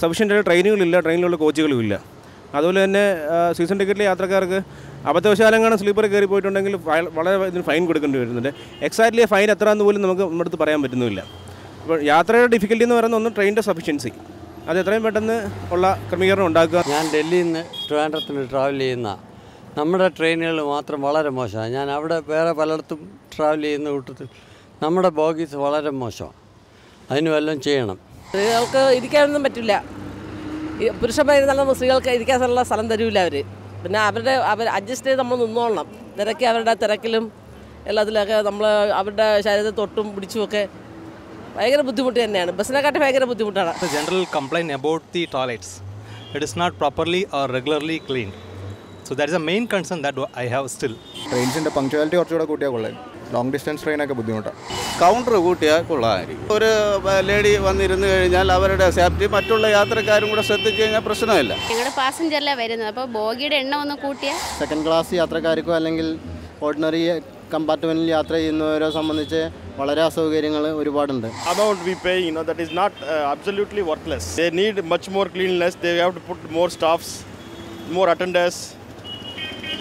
Sufficient ട്രെയിനുകളില്ല, ട്രെയിനിലുള്ള കോച്ചുകളുമില്ല. അതുപോലെ തന്നെ season ടിക്കറ്റിലെ യാത്രക്കാർക്ക് അബദ്ധവശാലങ്ങളും സ്ലീപ്പർ കയറി പോയിട്ടുണ്ടെങ്കിൽ വളരെ ഇതിന് ഫൈൻ കൊടുക്കേണ്ടി വരുന്നുണ്ട്. എക്സാക്ട്ലി ഫൈൻ എത്രയാണെന്ന് പോലും നമുക്ക് നമ്മുടെ അടുത്ത് പറയാൻ പറ്റുന്നില്ല. അപ്പോൾ യാത്രയുടെ ഡിഫിക്കൽറ്റി എന്ന് പറയുന്ന ഒന്ന് ട്രെയിനിൻ്റെ സഫിഷ്യൻസി, അത് എത്രയും പെട്ടെന്ന് ഉള്ള ക്രമീകരണം ഉണ്ടാക്കുക. ഞാൻ ഡൽഹിയിൽ നിന്ന് ട്രിവാൻഡ്രത്തിന് ട്രാവൽ ചെയ്യുന്ന നമ്മുടെ ട്രെയിനുകൾ മാത്രം വളരെ മോശമാണ്. ഞാൻ അവിടെ വേറെ പലയിടത്തും ട്രാവൽ ചെയ്യുന്ന കൂട്ടത്തിൽ നമ്മുടെ ബോഗീസ് വളരെ മോശമാണ്. അതിന് വല്ലതും ചെയ്യണം. സ്ത്രീകൾക്ക് ഇരിക്കാനൊന്നും പറ്റില്ല. പുരുഷന്മാരുന്നാലും സ്ത്രീകൾക്ക് ഇരിക്കാനുള്ള സ്ഥലം തരില്ല അവർ. പിന്നെ അവർ അഡ്ജസ്റ്റ് ചെയ്ത് നമ്മൾ നിന്നോളണം. അവരുടെ തിരക്കിലും എല്ലാത്തിലൊക്കെ നമ്മൾ അവരുടെ ശരീരത്തെ തൊട്ടും പിടിച്ചുമൊക്കെ ഭയങ്കര ബുദ്ധിമുട്ട് തന്നെയാണ്. ബസ്സിനെക്കാട്ടി ഭയങ്കര ബുദ്ധിമുട്ടാണ്. General complaint about the toilets. It is not properly or regularly clean. So that is a main concern that I have still. ട്രെയിൻസിൻ്റെ പങ്ക്ച്വാലിറ്റി കുറച്ചുകൂടെ കൂട്ടിയാൽ കൊള്ളാം. ലോങ് ഡിസ്റ്റൻസ് ട്രെയിനൊക്കെ ബുദ്ധിമുട്ടാണ്. കൗണ്ടർ കൂട്ടിയാൽ കൊള്ളാമായിരിക്കും. ഒരു ലേഡി വന്നിരുന്നു കഴിഞ്ഞാൽ അവരുടെ സേഫ്റ്റി മറ്റുള്ള യാത്രക്കാരും കൂടെ ശ്രദ്ധിച്ചു കഴിഞ്ഞാൽ പ്രശ്നമില്ല. ഞങ്ങളുടെ പാസഞ്ചറിലാണ് വരുന്നത്. അപ്പോൾ ബോഗിയുടെ എണ്ണം ഒന്ന് കൂട്ടിയാൽ സെക്കൻഡ് ക്ലാസ് യാത്രക്കാർക്കോ അല്ലെങ്കിൽ ഓർഡിനറി കമ്പാർട്ട്മെൻറ്റിൽ യാത്ര ചെയ്യുന്നവരെ സംബന്ധിച്ച് വളരെ അസൗകര്യങ്ങൾ ഒരുപാടുണ്ട്. Amount we pay, that is not absolutely worthless. They need much more cleanliness. They have to put more staffs, more attendants.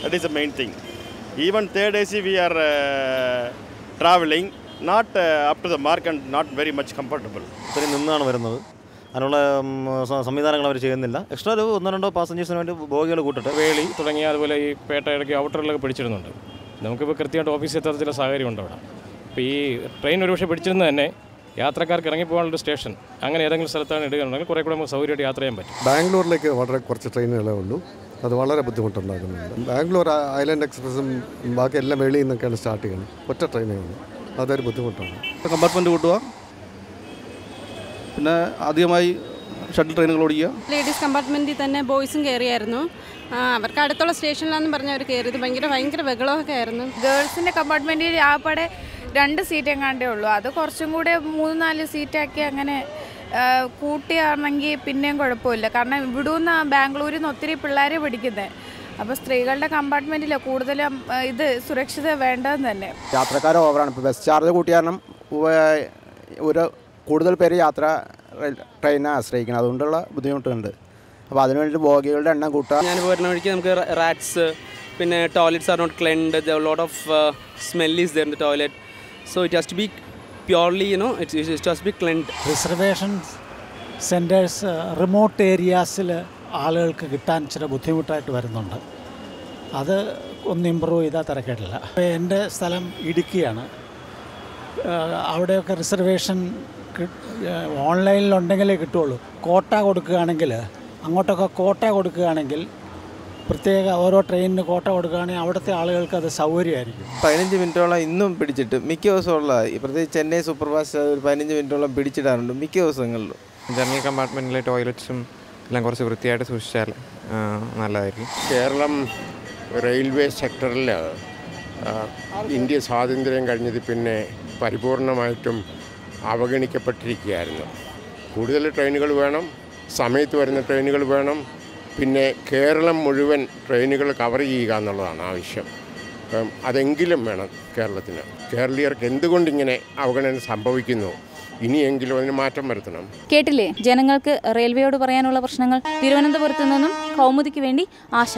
That is the main thing. Even third AC we are traveling, not up to the mark and not very much comfortable. ഇത്രയും നിന്നാണ് വരുന്നത്. അതിനുള്ള സംവിധാനങ്ങൾ അവർ ചെയ്യുന്നില്ല. Extra ഒരു 1-2 പാസഞ്ചേഴ്സിന് വേണ്ടി ബോഗികൾ കൂട്ടിട്ട് വേളി തുടങ്ങിയ അതുപോലെ ഈ പേട്ട ഇടയ്ക്ക് ഔട്ടറിലൊക്കെ പിടിച്ചിടുന്നുണ്ട്. നമുക്കിപ്പോൾ കൃത്യമായിട്ട് ഓഫീസിൽ എത്താത്ത ചില സാഹചര്യമുണ്ട് അവിടെ. അപ്പോൾ ഈ ട്രെയിൻ ഒരുപക്ഷെ പിടിച്ചിരുന്നത് തന്നെ യാത്രക്കാർക്ക് ഇറങ്ങിപ്പോകാനുള്ളൊരു സ്റ്റേഷൻ അങ്ങനെ ഏതെങ്കിലും സ്ഥലത്താണ് ഇടുകയാണെങ്കിൽ കുറേ കൂടെ നമുക്ക് സൗകര്യമായിട്ട് യാത്ര ചെയ്യാൻ പറ്റും. ബാംഗ്ലൂരിലേക്ക് വളരെ കുറച്ച് ട്രെയിനുകളേ ഉള്ളൂ. അത് വളരെ ബുദ്ധിമുട്ടുണ്ടാകുന്നുണ്ട്. ബാംഗ്ലൂർ ഐലൻഡ് എക്സ്പ്രസും ബാക്കി എല്ലാം വെളിയിൽ നിന്നൊക്കെയാണ് സ്റ്റാർട്ട് ചെയ്യുന്നത്. ഒറ്റ ട്രെയിനുകൾ, അതൊരു ബുദ്ധിമുട്ടാണ്. കമ്പാർട്ട്മെൻറ്റ് കൂട്ടുക, പിന്നെ ആദ്യമായി ഷട്ടിൽ ട്രെയിനുകൾ ഓടിക്കുക. ലേഡീസ് കമ്പാർട്ട്മെൻറ്റിൽ തന്നെ ബോയ്സും കയറിയായിരുന്നു. അവർക്ക് അടുത്തുള്ള സ്റ്റേഷനിലാണെന്ന് പറഞ്ഞാൽ അവർ കയറിയത് ഭയങ്കര ബഹളമൊക്കെ ആയിരുന്നു. ഗേൾസിൻ്റെ കമ്പാർട്ട്മെൻറ്റിൽ ആകപ്പാടെ 2 സീറ്റ് എങ്ങാണ്ടേ ഉള്ളൂ. അത് കുറച്ചും കൂടെ 3-4 സീറ്റാക്കി അങ്ങനെ കൂട്ടിയാണെങ്കിൽ പിന്നെയും കുഴപ്പമില്ല. കാരണം ഇവിടുന്ന് ബാംഗ്ലൂരിൽ നിന്ന് ഒത്തിരി പിള്ളേരെ പിടിക്കുന്നത്. അപ്പോൾ സ്ത്രീകളുടെ കമ്പാർട്ട്മെൻറ്റിൽ കൂടുതലും ഇത് സുരക്ഷിത വേണ്ടതെന്ന് തന്നെ. യാത്രക്കാർ ഓവറാണ്. ഇപ്പോൾ ബസ് ചാർജ് കൂട്ടി കാരണം ഒരു കൂടുതൽ പേര് ട്രെയിനെ ആശ്രയിക്കണം. അതുകൊണ്ടുള്ള ബുദ്ധിമുട്ടുണ്ട്. അപ്പോൾ അതിന് വേണ്ടിയിട്ട് ബോഗികളുടെ എണ്ണം കൂട്ടുക. ഞാൻ വരുന്ന വഴിക്ക് നമുക്ക് റാറ്റ്സ്, പിന്നെ toilets are not cleaned. The lot of smell is there in the toilet. So it has to be purely it has to be cleaned. Reservation centres remote ഏരിയാസിൽ ആളുകൾക്ക് കിട്ടാൻ ചില ബുദ്ധിമുട്ടായിട്ട് വരുന്നുണ്ട്. അത് ഒന്ന് ഇമ്പ്രൂവ് ചെയ്താൽ തിരക്കേടില്ല. എൻ്റെ സ്ഥലം ഇടുക്കിയാണ്. അവിടെയൊക്കെ റിസർവേഷൻ ഓൺലൈനിലുണ്ടെങ്കിലേ കിട്ടുള്ളൂ. കോട്ട കൊടുക്കുകയാണെങ്കിൽ പ്രത്യേക ഓരോ ട്രെയിനിന് കോട്ട കൊടുക്കുകയാണെങ്കിൽ അവിടുത്തെ ആളുകൾക്ക് അത് സൗകര്യമായിരിക്കും. 15 മിനിറ്റോളം ഇന്നും പിടിച്ചിട്ട് മിക്ക ദിവസമുള്ള പ്രത്യേകിച്ച് ചെന്നൈ സൂപ്പർ ഫാസ്റ്റ് ഒരു 15 മിനിറ്റോളം പിടിച്ചിടാറുണ്ട് മിക്ക ദിവസങ്ങളിലും. ജനറൽ കമ്പാർട്ട്മെൻറ്റിലെ ടോയ്ലറ്റ്സും എല്ലാം കുറച്ച് വൃത്തിയായിട്ട് സൂക്ഷിച്ചാൽ നല്ലതായിരിക്കും. കേരളം റെയിൽവേ സെക്ടറിൽ ഇന്ത്യ സ്വാതന്ത്ര്യം കഴിഞ്ഞത് പിന്നെ പരിപൂർണമായിട്ടും അവഗണിക്കപ്പെട്ടിരിക്കുകയായിരുന്നു. കൂടുതൽ ട്രെയിനുകൾ വേണം, സമയത്ത് വരുന്ന ട്രെയിനുകൾ വേണം. പിന്നെ കേരളം മുഴുവൻ ട്രെയിനുകൾ കവർ ചെയ്യുക എന്നുള്ളതാണ് ആവശ്യം. അതെങ്കിലും വേണം കേരളത്തിന്. കേരളീയർക്ക് എന്തുകൊണ്ടിങ്ങനെ അവഗണന സംഭവിക്കുന്നു? ഇനിയെങ്കിലും അതിന് മാറ്റം വരുത്തണം. കേട്ടില്ലേ ജനങ്ങൾക്ക് റെയിൽവേയോട് പറയാനുള്ള പ്രശ്നങ്ങൾ. തിരുവനന്തപുരത്ത് നിന്നും കൗമുദിക്ക് വേണ്ടി ആശ.